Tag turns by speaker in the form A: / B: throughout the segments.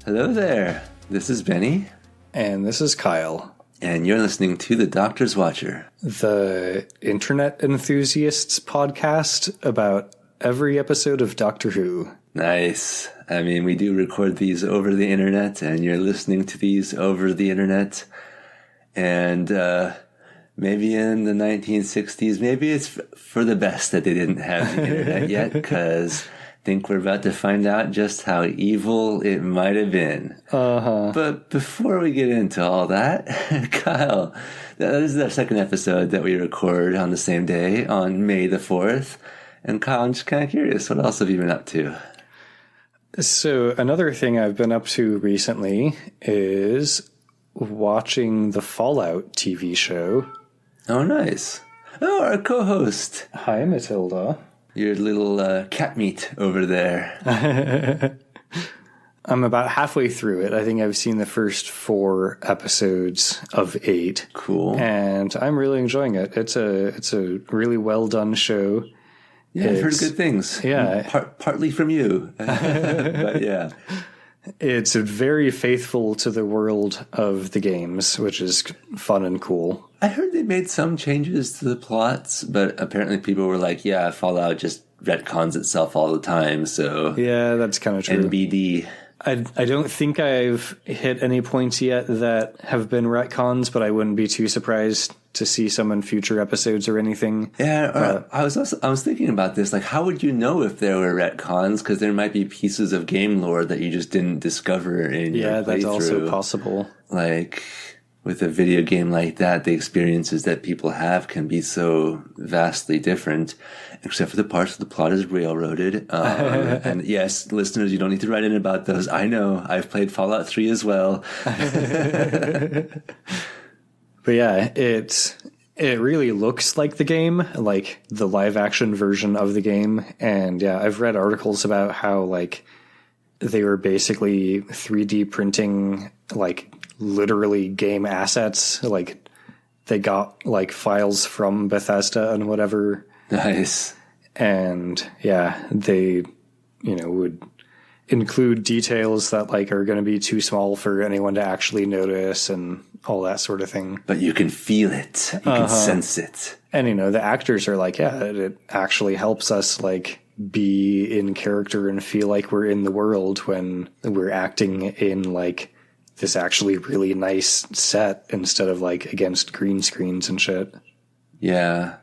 A: Hello there. This is Benny.
B: And this is Kyle.
A: And you're listening to The Doctor's Watcher,
B: the internet enthusiasts podcast about every episode of Doctor Who.
A: Nice. I mean, we do record these over the internet, and you're listening to these over the internet. And maybe in the 1960s, maybe it's for the best that they didn't have the internet yet, because I think we're about to find out just how evil it might have been. But before we get into all that, Kyle, this is our second episode that we record on the same day, on May the 4th. And Kyle, I'm just kind of curious, what else have you been up to?
B: So another thing I've been up to recently is watching the Fallout TV show.
A: Oh, nice. Oh, our co-host.
B: Hi, Matilda.
A: Your little cat meat over there.
B: I'm about halfway through it. I think I've seen the first 4 episodes of 8.
A: Cool.
B: And I'm really enjoying it. It's a really well done show.
A: Yeah, I've heard good things.
B: Yeah.
A: Partly from you. But yeah.
B: It's very faithful to the world of the games, which is fun and cool.
A: I heard they made some changes to the plots, but apparently people were like, yeah, Fallout just retcons itself all the time, so...
B: Yeah, that's kind of true.
A: NBD.
B: I don't think I've hit any points yet that have been retcons, but I wouldn't be too surprised to see some in future episodes or anything.
A: Yeah, I was thinking about this. Like, how would you know if there were retcons? Because there might be pieces of game lore that you just didn't discover in your playthrough.
B: Yeah, that's also possible.
A: Like, with a video game like that, the experiences that people have can be so vastly different, except for the parts of the plot is railroaded. And yes, listeners, you don't need to write in about those. I know. I've played Fallout 3 as well.
B: But yeah, it really looks like the game, like the live action version of the game. And yeah, I've read articles about how like they were basically 3D printing like literally game assets. Like they got like files from Bethesda and whatever.
A: Nice.
B: And yeah, they, would include details that like are going to be too small for anyone to actually notice and all that sort of thing.
A: But you can feel it. You can sense it.
B: And, the actors are like, yeah, it actually helps us like be in character and feel like we're in the world when we're acting in like this actually really nice set instead of like against green screens and shit.
A: Yeah.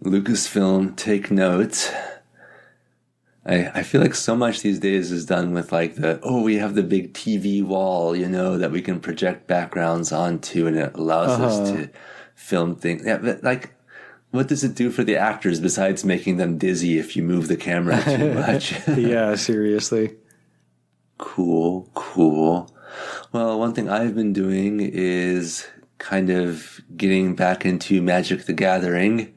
A: Lucasfilm, take note. I feel like so much these days is done with like we have the big TV wall, that we can project backgrounds onto, and it allows us to film things. Yeah, but like, what does it do for the actors besides making them dizzy if you move the camera too much?
B: Yeah, seriously.
A: Cool. Well, one thing I've been doing is kind of getting back into Magic the Gathering,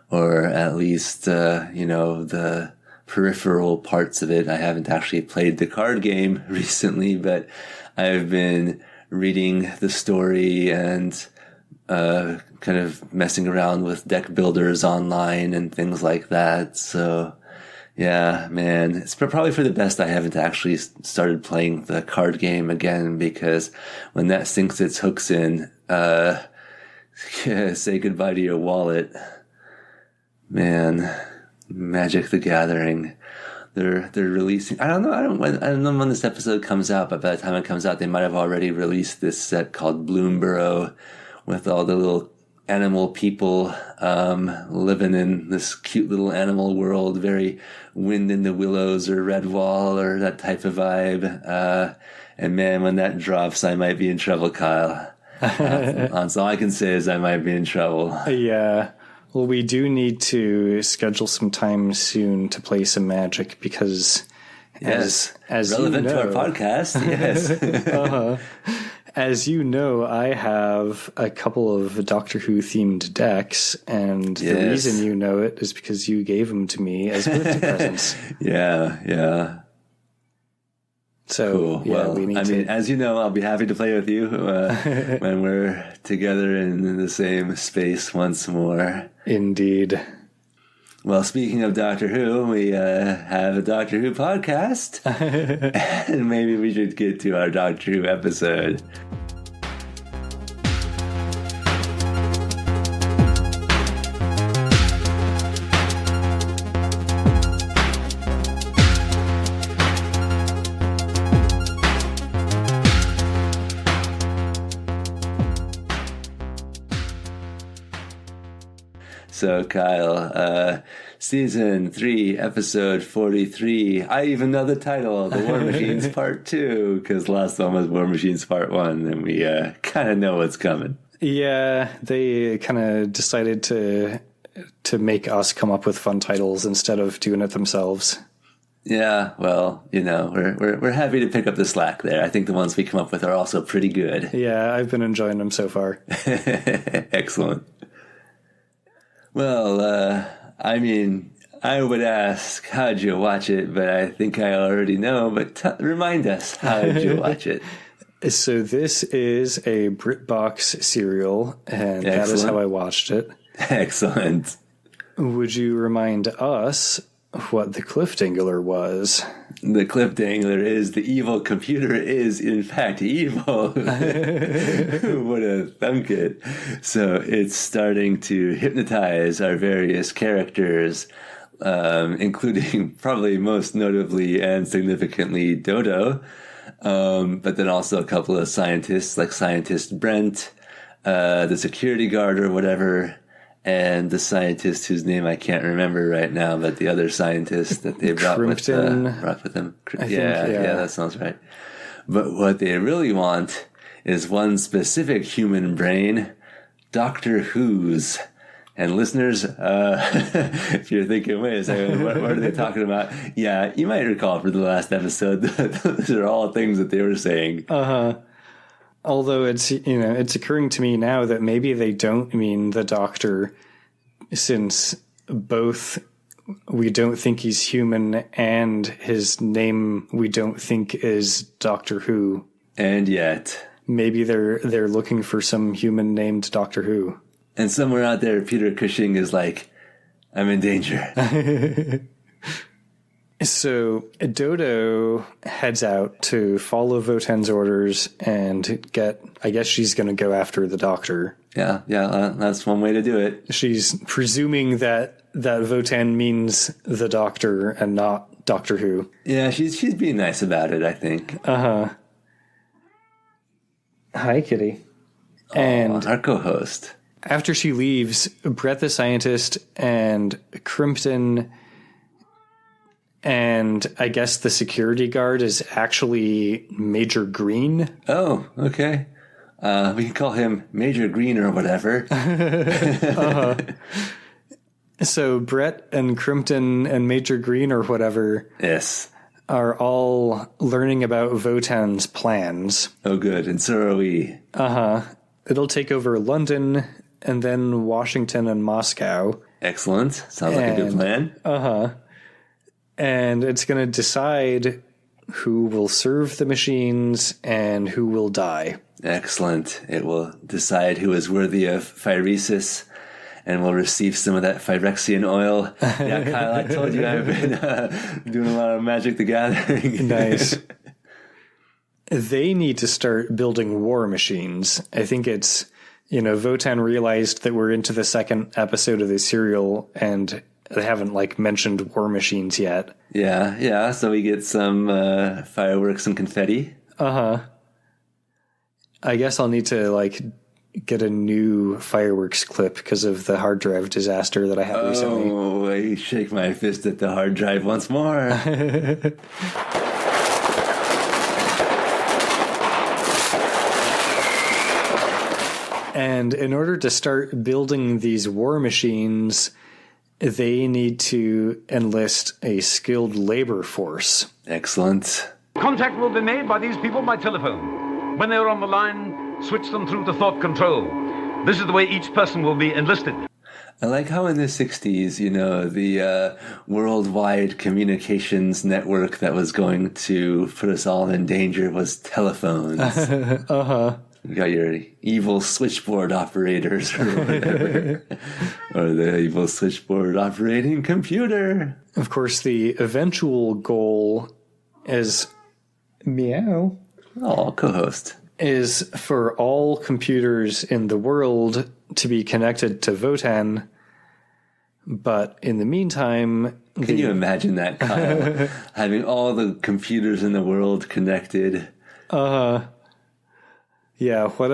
A: or at least, the peripheral parts of it. I haven't actually played the card game recently, but I've been reading the story and kind of messing around with deck builders online and things like that. So yeah, man, it's probably for the best I haven't actually started playing the card game again, because when that sinks its hooks in, say goodbye to your wallet. Man, Magic the Gathering. They're releasing. I don't know when this episode comes out, but by the time it comes out, they might have already released this set called Bloomborough, with all the little animal people living in this cute little animal world, very Wind in the Willows or Redwall or that type of vibe. And man, when that drops, I might be in trouble, Kyle. That's all I can say is I might be in trouble.
B: Yeah. Well, we do need to schedule some time soon to play some Magic, because as
A: relevant to our podcast, yes.
B: As you know, I have a couple of Doctor Who themed decks, and the reason you know it is because you gave them to me as birthday presents.
A: Yeah.
B: So,
A: cool.
B: Yeah,
A: well,
B: we need
A: as you know, I'll be happy to play with you when we're together in the same space once more.
B: Indeed.
A: Well, speaking of Doctor Who, we have a Doctor Who podcast, and maybe we should get to our Doctor Who episode. So, Kyle, Season 3, Episode 43. I even know the title, The War Machines Part 2, because the last one was War Machines Part 1, and we kind of know what's coming.
B: Yeah, they kind of decided to make us come up with fun titles instead of doing it themselves.
A: Yeah, well, you know, we're happy to pick up the slack there. I think the ones we come up with are also pretty good.
B: Yeah, I've been enjoying them so far.
A: Excellent. Well, I mean, I would ask, how'd you watch it? But I think I already know. But remind us, how'd you watch it?
B: So this is a BritBox serial, and
A: Excellent.
B: That is how I watched it.
A: Excellent.
B: Would you remind us what the cliffhanger was?
A: The cliffhanger is the evil computer is, in fact, evil. Who would have thunk it? So it's starting to hypnotize our various characters, including probably most notably and significantly Dodo, but then also a couple of scientists, like Scientist Brent, the security guard or whatever, and the scientist whose name I can't remember right now, but the other scientist that they brought with them. Yeah, that sounds right. But what they really want is one specific human brain, Doctor Who's. And listeners, if you're thinking, wait a second, what are they talking about? Yeah, you might recall for the last episode, those are all things that they were saying.
B: Although it's occurring to me now that maybe they don't mean the Doctor, since both we don't think he's human and his name we don't think is Doctor Who.
A: And yet,
B: maybe they're looking for some human named Doctor Who.
A: And somewhere out there, Peter Cushing is like, I'm in danger.
B: So Dodo heads out to follow Votan's orders and I guess she's going to go after the Doctor.
A: Yeah, that's one way to do it.
B: She's presuming that Votan means the Doctor and not Doctor Who.
A: Yeah, she's being nice about it, I think.
B: Hi, Kitty. And
A: our co-host.
B: After she leaves, Brett the scientist and Crimpton and I guess the security guard is actually Major Green.
A: Oh, okay. We can call him Major Green or whatever.
B: So Brett and Crimpton and Major Green or whatever
A: yes,
B: are all learning about Votan's plans.
A: Oh, good. And so are we.
B: It'll take over London and then Washington and Moscow.
A: Excellent. Sounds like a good plan.
B: And it's going to decide who will serve the machines and who will die.
A: Excellent. It will decide who is worthy of phyresis and will receive some of that Phyrexian oil. Yeah, Kyle, I told you I've been doing a lot of Magic the Gathering.
B: Nice. They need to start building war machines. I think it's, Votan realized that we're into the second episode of the serial and they haven't mentioned war machines yet.
A: Yeah. So we get some fireworks and confetti.
B: I guess I'll need to get a new fireworks clip because of the hard drive disaster that I had recently.
A: Oh, I shake my fist at the hard drive once more. And in order to start building these war machines, they need to enlist a skilled labor force. Excellent.
C: Contact will be made by these people by telephone. When they are on the line, switch them through to thought control. This is the way each person will be enlisted.
A: I like how in the 60s, the worldwide communications network that was going to put us all in danger was telephones. You got your evil switchboard operators or whatever. Or the evil switchboard operating computer.
B: Of course, the eventual goal is meow.
A: Oh, co-host.
B: Is for all computers in the world to be connected to Votan. But in the meantime...
A: Can you imagine that, Kyle? Having all the computers in the world connected.
B: Yeah, what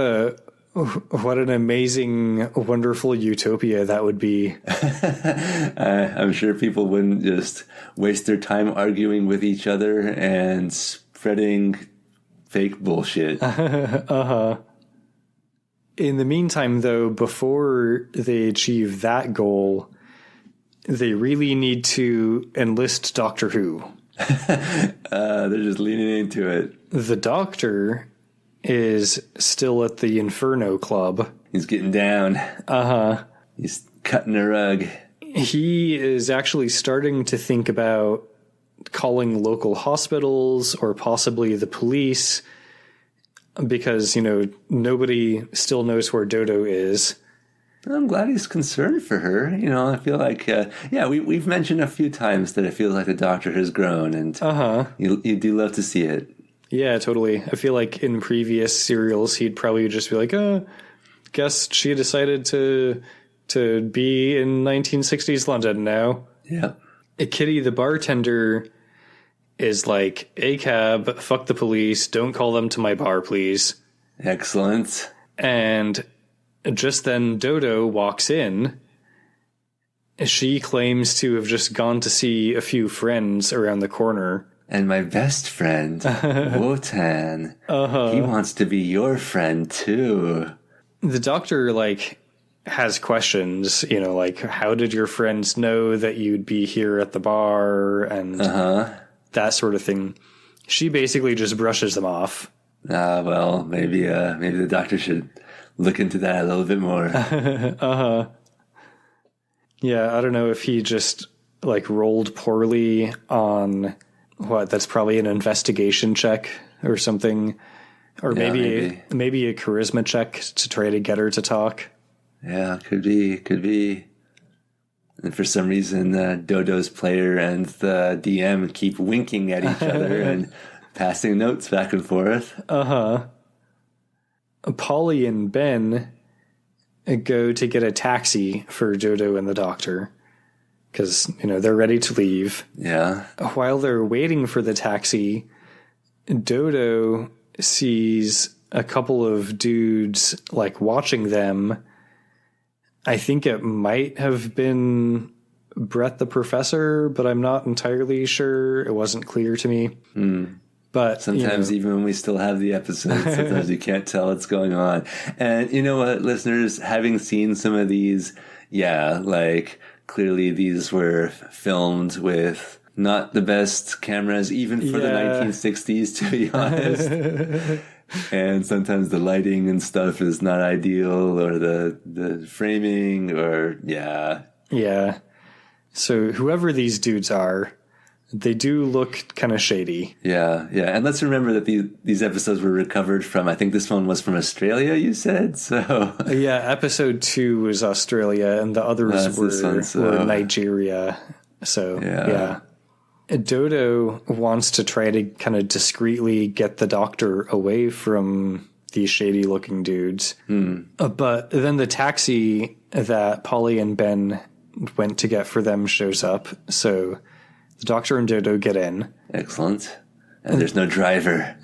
B: an amazing, wonderful utopia that would be.
A: I'm sure people wouldn't just waste their time arguing with each other and spreading fake bullshit.
B: In the meantime, though, before they achieve that goal, they really need to enlist Doctor Who.
A: They're just leaning into it.
B: The Doctor is still at the Inferno Club.
A: He's getting down. He's cutting a rug.
B: He is actually starting to think about calling local hospitals or possibly the police because, nobody still knows where Dodo is.
A: I'm glad he's concerned for her. I feel like, we've mentioned a few times that it feels like the Doctor has grown, and you do love to see it.
B: Yeah, totally. I feel like in previous serials, he'd probably just be like, guess she decided to be in 1960s London now.
A: Yeah.
B: Kitty, the bartender, is like, a cab, fuck the police, don't call them to my bar, please.
A: Excellent.
B: And just then Dodo walks in. She claims to have just gone to see a few friends around the corner.
A: And my best friend, Wotan, he wants to be your friend too.
B: The Doctor, has questions, how did your friends know that you'd be here at the bar and that sort of thing. She basically just brushes them off.
A: Well, maybe the Doctor should look into that a little bit more.
B: Yeah, I don't know if he just rolled poorly on that's probably an investigation check or something, or maybe a charisma check to try to get her to talk.
A: Yeah, could be. And for some reason, Dodo's player and the DM keep winking at each other and passing notes back and forth.
B: Polly and Ben go to get a taxi for Dodo and the Doctor because, they're ready to leave.
A: Yeah.
B: While they're waiting for the taxi, Dodo sees a couple of dudes, watching them. I think it might have been Brett the Professor, but I'm not entirely sure. It wasn't clear to me. But
A: sometimes even when we still have the episodes, sometimes you can't tell what's going on. And you know what, listeners, having seen some of these, clearly these were filmed with not the best cameras, even for the 1960s, to be honest. And sometimes the lighting and stuff is not ideal, or the framing, or
B: Yeah. So whoever these dudes are, they do look kind of shady.
A: Yeah. And let's remember that these episodes were recovered from, I think this one was from Australia, you said? So
B: yeah, episode 2 was Australia, and the others were Nigeria. So, yeah. Dodo wants to try to kind of discreetly get the Doctor away from these shady-looking dudes. But then the taxi that Polly and Ben went to get for them shows up, so the Doctor and Dodo get in.
A: Excellent. And there's no driver.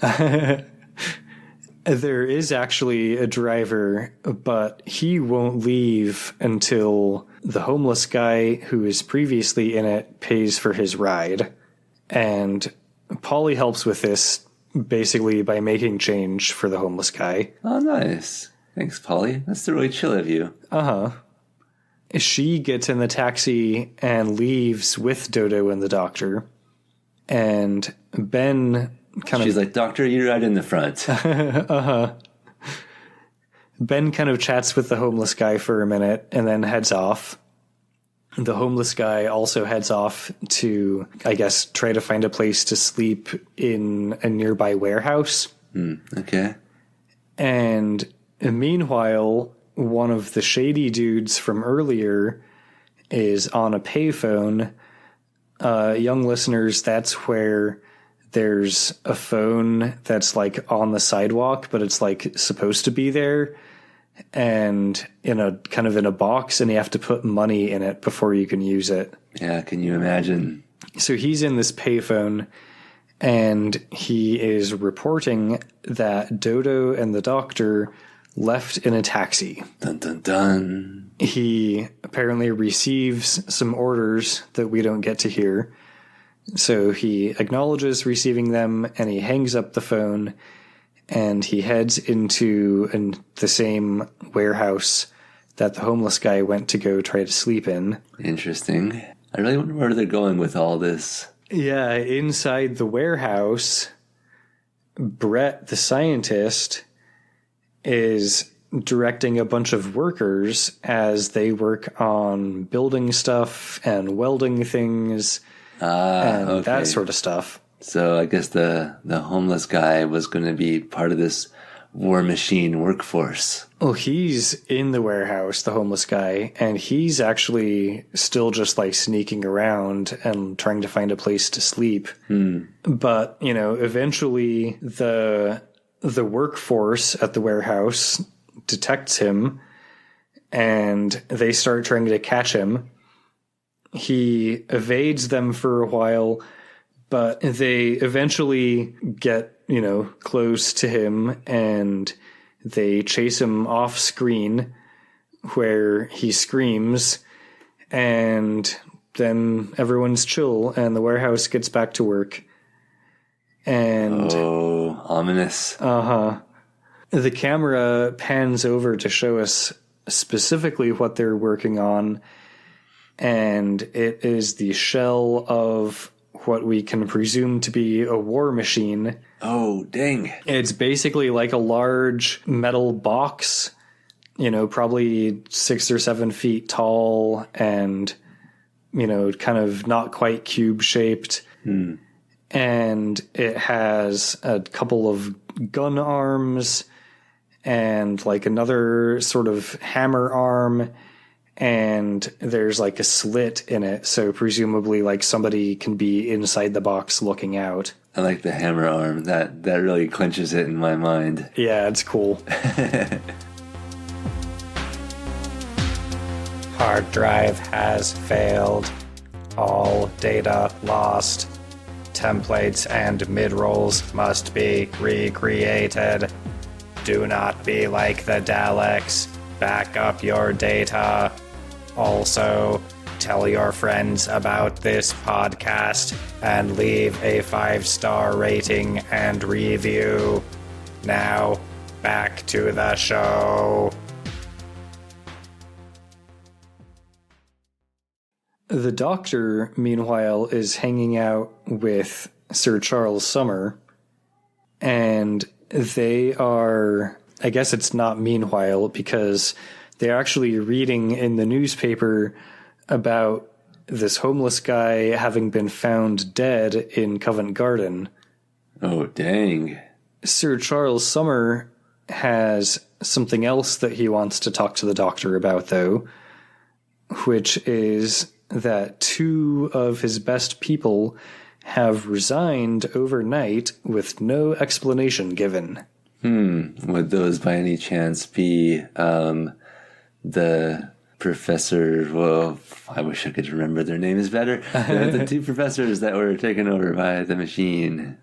B: There is actually a driver, but he won't leave until the homeless guy who is previously in it pays for his ride. And Polly helps with this basically by making change for the homeless guy.
A: Oh, nice. Thanks, Polly. That's really chill of you.
B: She gets in the taxi and leaves with Dodo and the Doctor. And Ben
A: She's like, Doctor, you ride in the front.
B: Ben kind of chats with the homeless guy for a minute and then heads off. The homeless guy also heads off to, I guess, try to find a place to sleep in a nearby warehouse.
A: Okay.
B: And meanwhile, one of the shady dudes from earlier is on a payphone. Young listeners, that's where there's a phone that's like on the sidewalk, but it's like supposed to be there and in a kind of in a box, and you have to put money in it before you can use it.
A: Yeah, can you imagine?
B: So he's in this payphone and he is reporting that Dodo and the doctor left in a taxi.
A: Dun dun dun.
B: He apparently receives some orders that we don't get to hear. So he acknowledges receiving them and he hangs up the phone and he heads into the same warehouse that the homeless guy went to go try to sleep in.
A: Interesting. I really wonder where they're going with all this.
B: Yeah, inside the warehouse, Brett, the scientist, is directing a bunch of workers as they work on building stuff and welding things and
A: okay.
B: that sort of stuff.
A: So I guess the homeless guy was going to be part of this war machine workforce.
B: Well, he's in the warehouse, the homeless guy, and he's actually still just like sneaking around and trying to find a place to sleep. But, you know, eventually the workforce at the warehouse detects him and they start trying to catch him. He evades them for a while, but they eventually get, you know, close to him and they chase him off screen where he screams, and then everyone's chill and the warehouse gets back to work. And
A: oh, ominous.
B: The camera pans over to show us specifically what they're working on, and it is the shell of what we can presume to be a war machine.
A: Oh, dang.
B: It's basically like a large metal box, you know, probably 6 or 7 feet tall and, you know, kind of not quite cube shaped. And it has a couple of gun arms and like another sort of hammer arm, and there's like a slit in it, so presumably like somebody can be inside the box looking out.
A: I like the hammer arm. That really clinches it in my mind.
B: Yeah, it's cool. Hard drive has failed. All data lost. Templates and midrolls must be recreated. Do not be like the Daleks. Back up your data. Also, tell your friends about this podcast and leave a 5-star rating and review. Now, back to the show. The Doctor, meanwhile, is hanging out with Sir Charles Summer, and they are, I guess it's not meanwhile, because they're actually reading in the newspaper about this homeless guy having been found dead in Covent Garden.
A: Oh, dang.
B: Sir Charles Summer has something else that he wants to talk to the Doctor about, though, which is that 2 of his best people have resigned overnight with no explanation given.
A: Would those by any chance be the professor? Well, I wish I could remember their names better. The 2 professors that were taken over by the machine.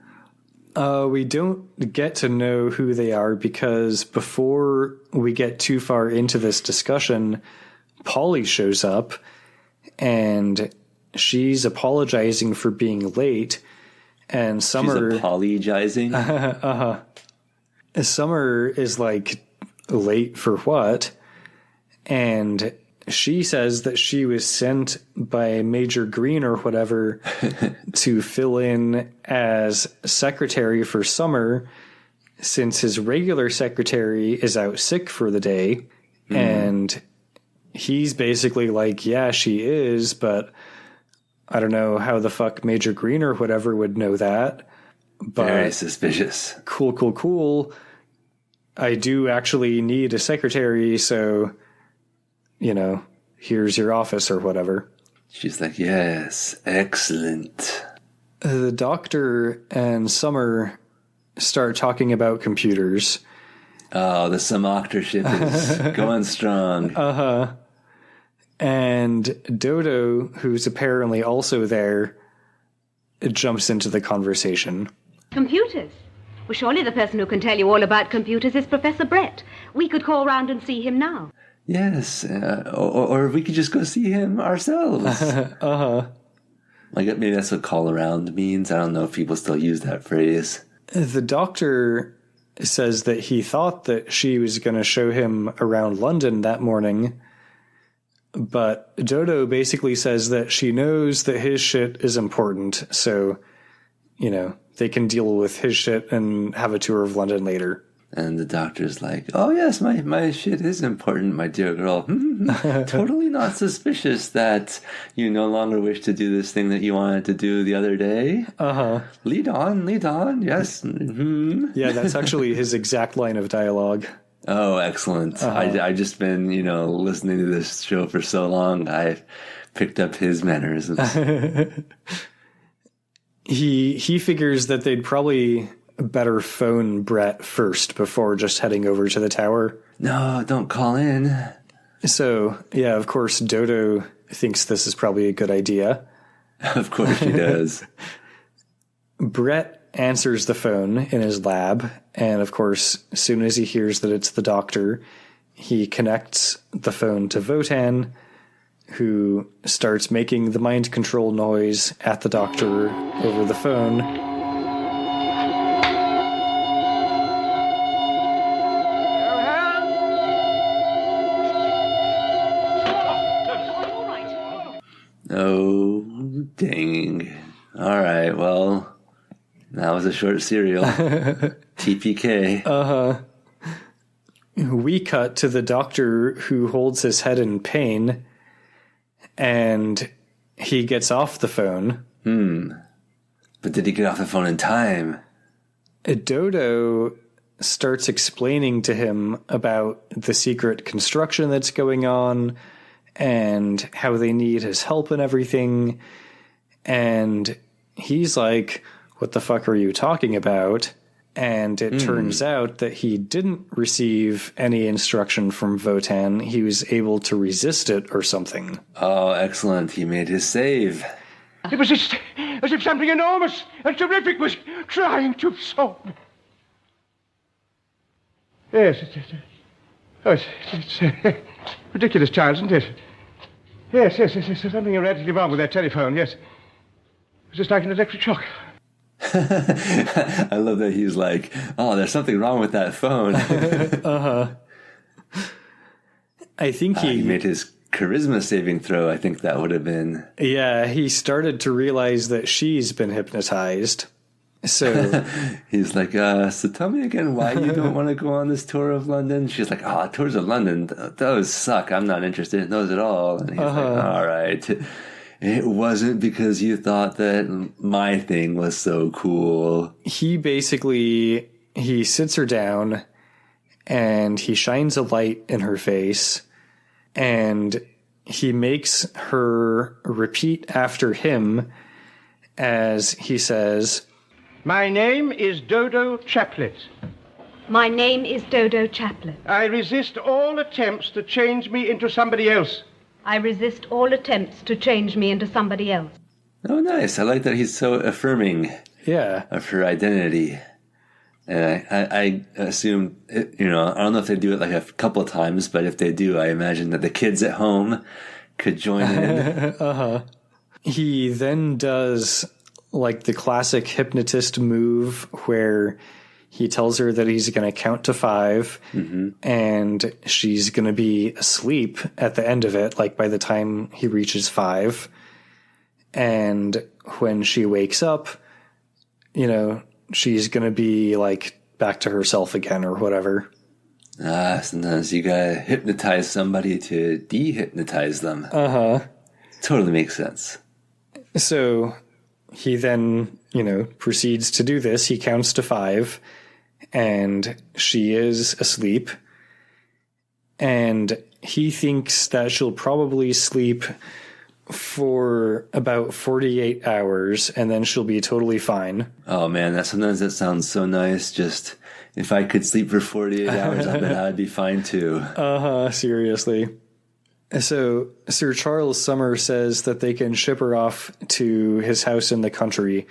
B: We don't get to know who they are because before we get too far into this discussion, Polly shows up and she's apologizing for being late, and Summer...
A: She's apologizing?
B: Summer is like, late for what? And she says that she was sent by Major Green or whatever to fill in as secretary for Summer since his regular secretary is out sick for the day. And he's basically like, yeah, she is, but I don't know how the fuck Major Green or whatever would know that. But
A: very suspicious.
B: Cool. I do actually need a secretary, so, here's your office or whatever.
A: She's like, yes, excellent.
B: The doctor and Summer start talking about computers.
A: Oh, the Samoctorship is going strong.
B: And Dodo, who's apparently also there, jumps into the conversation.
D: Computers? Well, surely the person who can tell you all about computers is Professor Brett. We could call round and see him now.
A: Yes, or we could just go see him ourselves. Like, maybe that's what call around means. I don't know if people still use that phrase.
B: The doctor says that he thought that she was going to show him around London that morning, but Dodo basically says that she knows that his shit is important, so, they can deal with his shit and have a tour of London later.
A: And the doctor's like, oh, yes, my shit is important, my dear girl. Totally not suspicious that you no longer wish to do this thing that you wanted to do the other day. Lead on, yes.
B: Yeah, that's actually his exact line of dialogue.
A: Oh, excellent. I've just been, listening to this show for so long, I've picked up his mannerisms.
B: He figures that they'd probably better phone Brett first before just heading over to the tower.
A: No, don't call in.
B: So, yeah, of course, Dodo thinks this is probably a good idea.
A: Of course she does.
B: Brett answers the phone in his lab, and of course, as soon as he hears that it's the doctor, he connects the phone to Votan, who starts making the mind control noise at the doctor over the phone.
A: Oh, dang. All right, well, that was a short serial. TPK.
B: We cut to the doctor who holds his head in pain, and he gets off the phone.
A: But did he get off the phone in time?
B: Dodo starts explaining to him about the secret construction that's going on and how they need his help and everything. And he's like, what the fuck are you talking about? And it turns out that he didn't receive any instruction from Votan. He was able to resist it or something.
A: Oh, excellent. He made his save.
E: It was as if something enormous and terrific was trying to absorb me. Yes, it's ridiculous, child, isn't it? Yes, there's something erratically wrong with that telephone, yes. It's just like an electric shock.
A: I love that he's like, oh, there's something wrong with that phone.
B: I think
A: he made his charisma saving throw. I think that would have been.
B: Yeah, he started to realize that she's been hypnotized. So
A: he's like, so tell me again why you don't want to go on this tour of London. She's like, tours of London, those suck. I'm not interested in those at all. And he's like, all right. It wasn't because you thought that my thing was so cool.
B: He sits her down and he shines a light in her face and he makes her repeat after him as he says,
E: my name is Dodo Chaplet.
D: My name is Dodo Chaplet.
E: I resist all attempts to change me into somebody else.
D: I resist all attempts to change me into somebody else.
A: Oh, nice. I like that he's so affirming of her identity. And I assume, I don't know if they do it like a couple of times, but if they do, I imagine that the kids at home could join in.
B: He then does like the classic hypnotist move where he tells her that he's going to count to 5 and she's going to be asleep at the end of it, like by the time he reaches 5. And when she wakes up, she's going to be like back to herself again or whatever.
A: Sometimes you got to hypnotize somebody to dehypnotize them. Totally makes sense.
B: So he then, proceeds to do this. He counts to 5. and she is asleep. And he thinks that she'll probably sleep for about 48 hours, and then she'll be totally fine.
A: Oh, man, sometimes that sounds so nice. Just, if I could sleep for 48 hours, I bet I'd be fine, too.
B: Seriously. So Sir Charles Summer says that they can ship her off to his house in the country,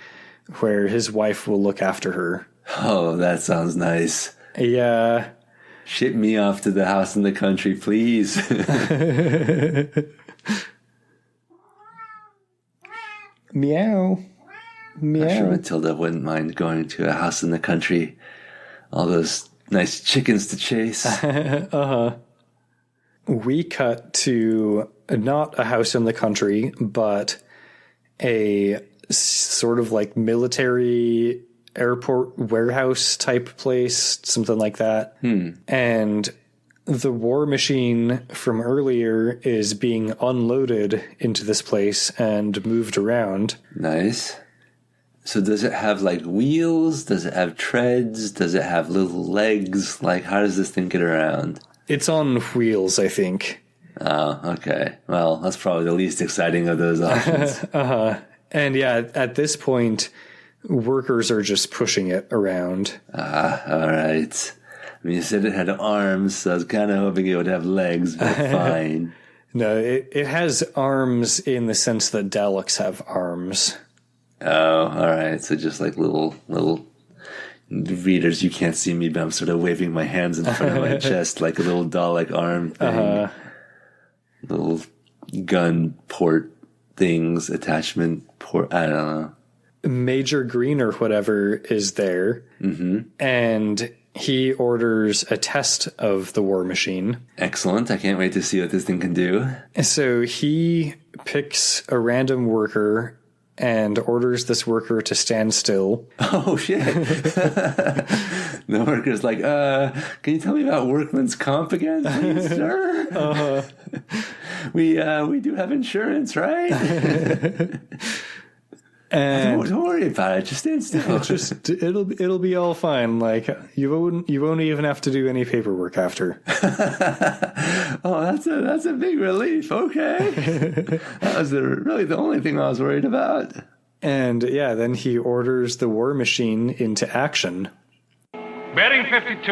B: where his wife will look after her.
A: Oh, that sounds nice.
B: Yeah.
A: Ship me off to the house in the country, please.
B: Meow. Meow.
A: I'm sure Matilda wouldn't mind going to a house in the country. All those nice chickens to chase.
B: We cut to not a house in the country, but a sort of like military airport warehouse type place, something like that. And the war machine from earlier is being unloaded into this place and moved around.
A: Nice. So does it have like wheels? Does it have treads? Does it have little legs? Like, how does this thing get around?
B: It's on wheels, I think.
A: Oh, okay. Well, that's probably the least exciting of those options.
B: And yeah, at this point, workers are just pushing it around.
A: All right. I mean, you said it had arms, so I was kind of hoping it would have legs, but fine.
B: No, it has arms in the sense that Daleks have arms.
A: Oh, all right. So just like little readers, you can't see me, but I'm sort of waving my hands in front of my chest like a little doll-like arm thing. Little gun port things, attachment port. I don't know.
B: Major Green or whatever is there, and he orders a test of the war machine.
A: Excellent. I can't wait to see what this thing can do.
B: So he picks a random worker and orders this worker to stand still.
A: Oh, shit. The worker's like, can you tell me about workman's comp again, please, sir? We do have insurance, right?
B: And
A: don't worry about it. Just stand still.
B: it'll be all fine. Like you won't even have to do any paperwork after.
A: Oh, that's a big relief. Okay, that was really the only thing I was worried about.
B: And yeah, then he orders the war machine into action.
C: Bearing 52.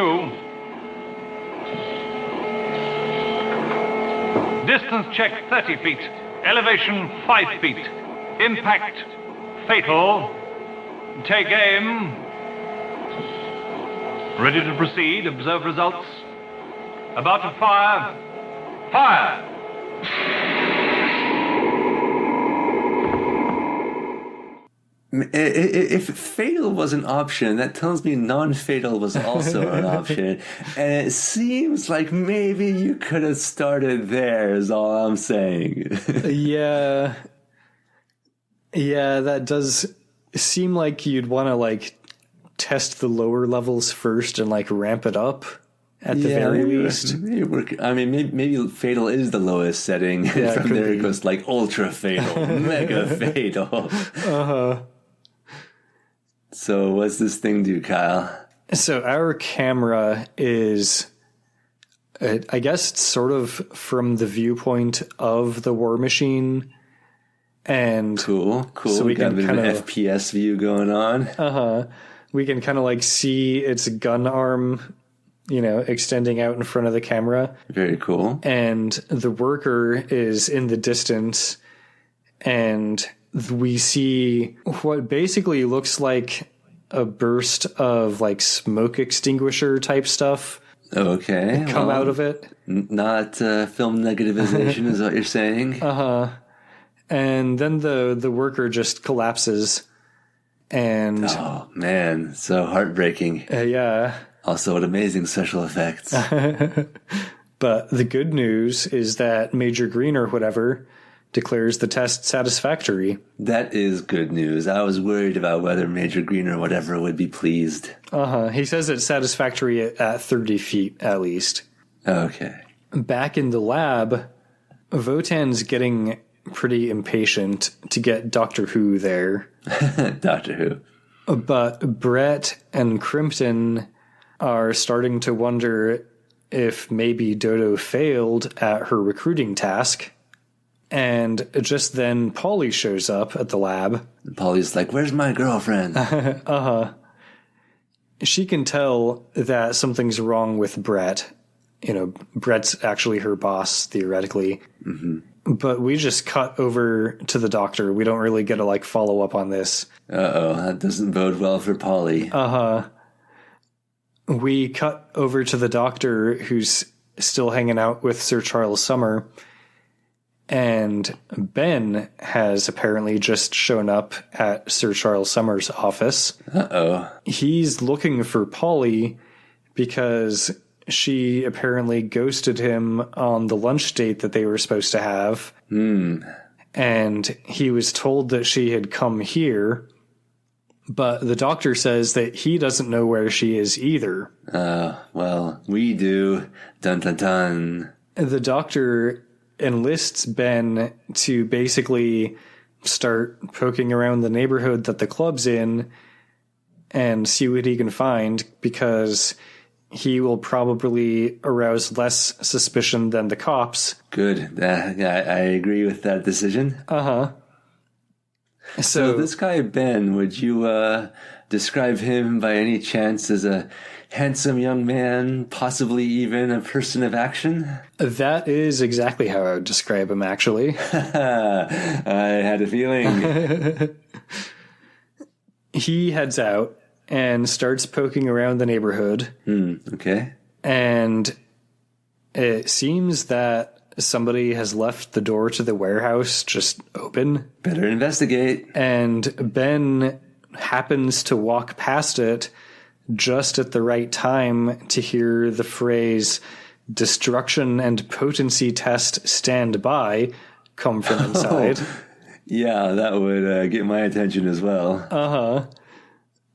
C: Distance check 30 feet. Elevation 5 feet. Impact fatal. Take aim. Ready to proceed. Observe results. About to fire. Fire!
A: If fatal was an option, that tells me non-fatal was also an option. And it seems like maybe you could have started there, is all I'm saying.
B: Yeah, that does seem like you'd want to like test the lower levels first and like ramp it up at the very least.
A: Maybe fatal is the lowest setting.
B: Yeah,
A: From there it goes like ultra fatal, mega fatal. So what's this thing do, Kyle?
B: So our camera is, I guess, sort of from the viewpoint of the war machine. And
A: Cool.
B: So we
A: got
B: can
A: a bit of an
B: kind of
A: FPS view going on.
B: we can kind of like see its gun arm, extending out in front of the camera.
A: Very cool.
B: And the worker is in the distance, and we see what basically looks like a burst of like smoke extinguisher type stuff.
A: Okay.
B: Come out of it.
A: Not film negativization is what you're saying.
B: And then the worker just collapses. And
A: oh man, so heartbreaking.
B: Yeah.
A: Also, what amazing special effects.
B: But the good news is that Major Green or whatever declares the test satisfactory.
A: That is good news. I was worried about whether Major Green or whatever would be pleased.
B: He says it's satisfactory at 30 feet, at least.
A: Okay.
B: Back in the lab, Votan's getting pretty impatient to get Doctor Who there.
A: Doctor Who.
B: But Brett and Crimpton are starting to wonder if maybe Dodo failed at her recruiting task. And just then Polly shows up at the lab.
A: Polly's like, where's my girlfriend?
B: She can tell that something's wrong with Brett. You know, Brett's actually her boss, theoretically. Mm-hmm. But we just cut over to the doctor. We don't really get to, follow up on this.
A: Uh-oh, that doesn't bode well for Polly.
B: We cut over to the doctor, who's still hanging out with Sir Charles Summer. And Ben has apparently just shown up at Sir Charles Summer's office.
A: Uh-oh.
B: He's looking for Polly because she apparently ghosted him on the lunch date that they were supposed to have. And he was told that she had come here, but the doctor says that he doesn't know where she is either.
A: Well, we do. Dun dun dun.
B: The doctor enlists Ben to basically start poking around the neighborhood that the club's in and see what he can find, because he will probably arouse less suspicion than the cops.
A: Good. I agree with that decision. So this guy, Ben, would you describe him by any chance as a handsome young man, possibly even a person of action?
B: That is exactly how I would describe him, actually.
A: I had a feeling.
B: He heads out and starts poking around the neighborhood.
A: Okay.
B: And it seems that somebody has left the door to the warehouse just open.
A: Better investigate.
B: And Ben happens to walk past it just at the right time to hear the phrase "destruction and potency test stand by" come from inside.
A: Yeah, that would get my attention as well.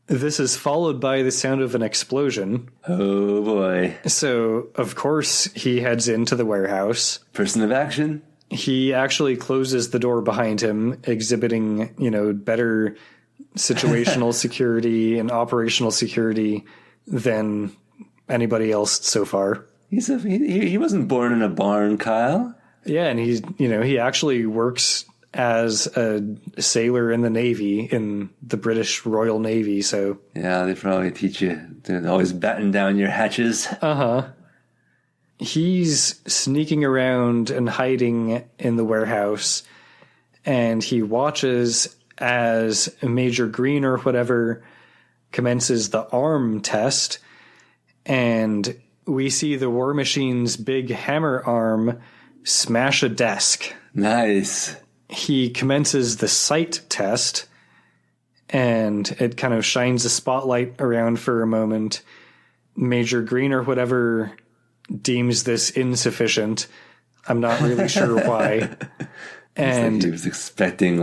B: This is followed by the sound of an explosion.
A: Oh boy.
B: So, of course, he heads into the warehouse.
A: Person of action.
B: He actually closes the door behind him, exhibiting, better situational security and operational security than anybody else so far.
A: He wasn't born in a barn, Kyle.
B: Yeah, and he actually works as a sailor in the Navy, in the British Royal Navy, so...
A: Yeah, they probably teach you to always batten down your hatches.
B: He's sneaking around and hiding in the warehouse, and he watches as Major Green or whatever commences the arm test, and we see the War Machine's big hammer arm smash a desk.
A: Nice.
B: He commences the sight test, and it kind of shines a spotlight around for a moment. Major Green or whatever deems this insufficient. I'm not really sure why.
A: And he was expecting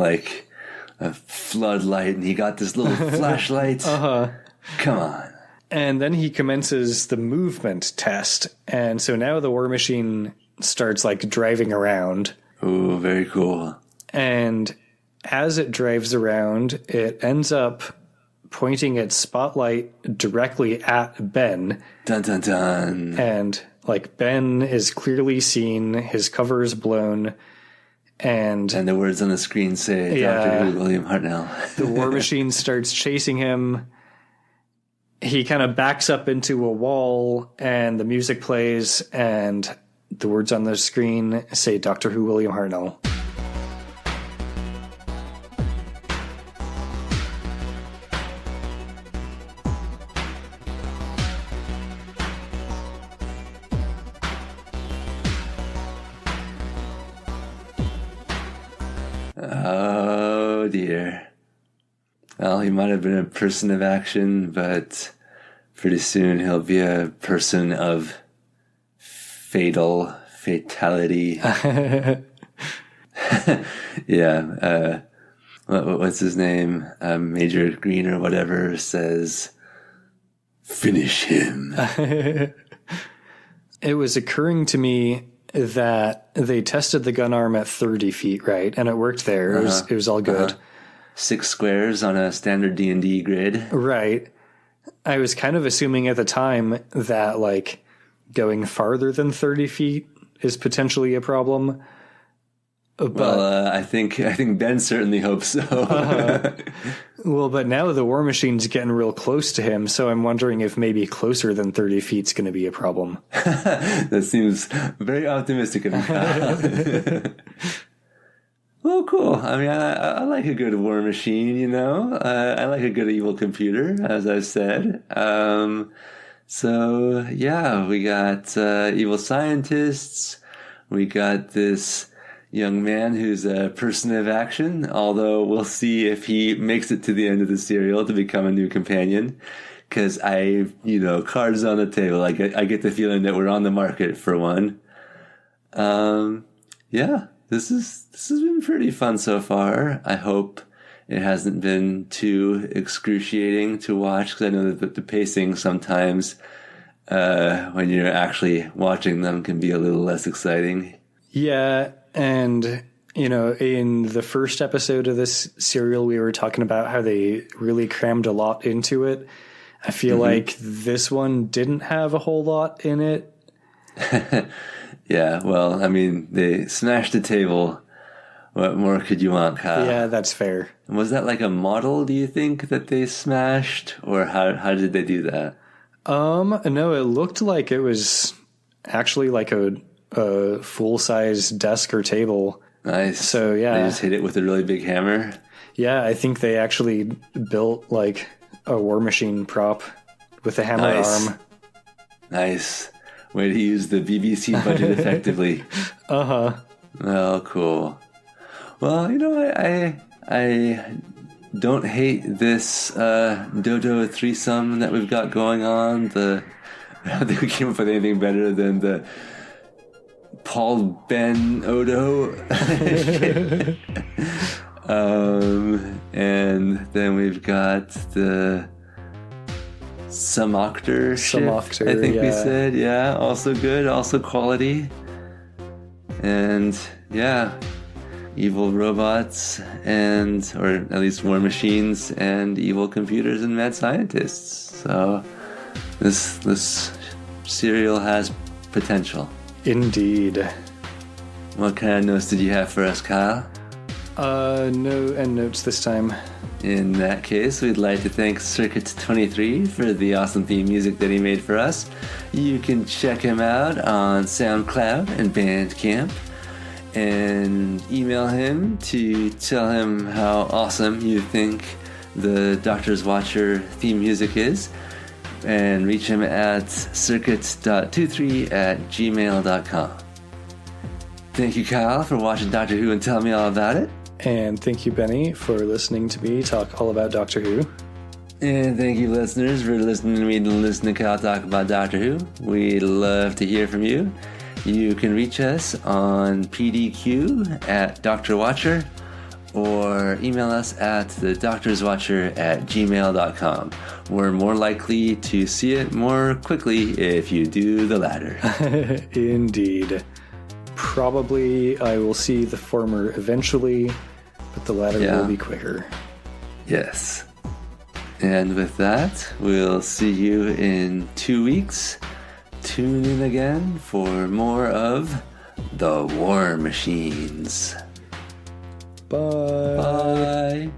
A: a floodlight, and he got this little flashlight. Come on.
B: And then he commences the movement test. And so now the War Machine starts driving around.
A: Ooh, very cool.
B: And as it drives around, it ends up pointing its spotlight directly at Ben.
A: Dun dun dun.
B: And Ben is clearly seen, his cover is blown, and
A: the words on the screen say, Dr. Who, William Hartnell.
B: The War Machine starts chasing him. He kind of backs up into a wall, and the music plays, and the words on the screen say, Doctor Who, William Hartnell.
A: Oh dear. Well, he might have been a person of action, but pretty soon he'll be a person of fatality. Yeah. What's his name? Major Green or whatever says, finish him.
B: It was occurring to me that they tested the gun arm at 30 feet, right? And it worked there. It was all good.
A: 6 squares on a standard D&D grid.
B: Right. I was kind of assuming at the time that, like, going farther than 30 feet is potentially a problem.
A: But I think Ben certainly hopes so.
B: Well, but now the War Machine's getting real close to him, so I'm wondering if maybe closer than 30 feet's going to be a problem.
A: That seems very optimistic of you, Kyle. Well, cool. I mean, I like a good War Machine, you know? I like a good evil computer, as I've said. So, yeah, we got evil scientists. We got this young man who's a person of action, although we'll see if he makes it to the end of the serial to become a new companion. Because cards on the table. I get the feeling that we're on the market for one. Yeah, this has been pretty fun so far. I hope it hasn't been too excruciating to watch, because I know that the pacing sometimes, when you're actually watching them, can be a little less exciting.
B: Yeah, and, in the first episode of this serial, we were talking about how they really crammed a lot into it. I feel like this one didn't have a whole lot in it.
A: Yeah, well, I mean, they smashed the table. What more could you want, Kyle?
B: Yeah, that's fair.
A: Was that like a model, do you think, that they smashed? Or how did they do that?
B: No, it looked like it was actually like a full-size desk or table.
A: Nice.
B: So, yeah.
A: They just hit it with a really big hammer?
B: Yeah, I think they actually built like a War Machine prop with a hammer arm.
A: Nice. Way to use the BBC budget effectively. Well, cool. Well, I don't hate this dodo threesome that we've got going on. I don't think we came up with anything better than the Paul Ben Odo. And then we've got the some octar shift, I think we said. Yeah, also good, also quality. And yeah, evil robots or at least war machines and evil computers and mad scientists. So this serial has potential.
B: Indeed.
A: What kind of notes did you have for us, Kyle?
B: No endnotes this time.
A: In that case, we'd like to thank Circuit23 for the awesome theme music that he made for us. You can check him out on SoundCloud and Bandcamp, and email him to tell him how awesome you think the Doctor's Watcher theme music is, and reach him at circuit.23@gmail.com. Thank you, Kyle, for watching Doctor Who and telling me all about it.
B: And thank you, Benny, for listening to me talk all about Doctor Who.
A: And thank you, listeners, for listening to me and listening to Kyle talk about Doctor Who. We'd love to hear from you. You can reach us on pdq@drwatcher or email us at thedoctorswatcher@gmail.com. We're more likely to see it more quickly if you do the latter.
B: Indeed. Probably I will see the former eventually, but the latter will be quicker.
A: Yes. And with that, we'll see you in 2 weeks. Tune in again for more of The War Machines.
B: Bye.
A: Bye.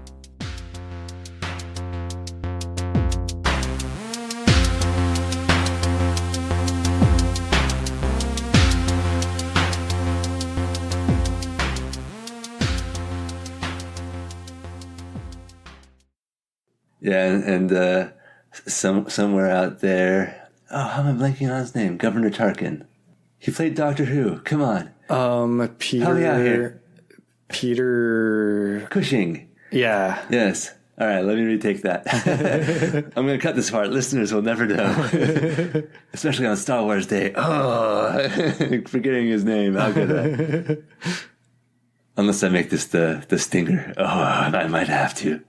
A: Yeah, and somewhere out there, how am I blanking on his name? Governor Tarkin. He played Doctor Who. Come on.
B: Peter.
A: Help me out here.
B: Peter
A: Cushing.
B: Yeah.
A: Yes. All right, let me retake that. I'm going to cut this part. Listeners will never know. Especially on Star Wars Day. Oh, forgetting his name. How good that. Unless I make this the stinger. Oh, I might have to.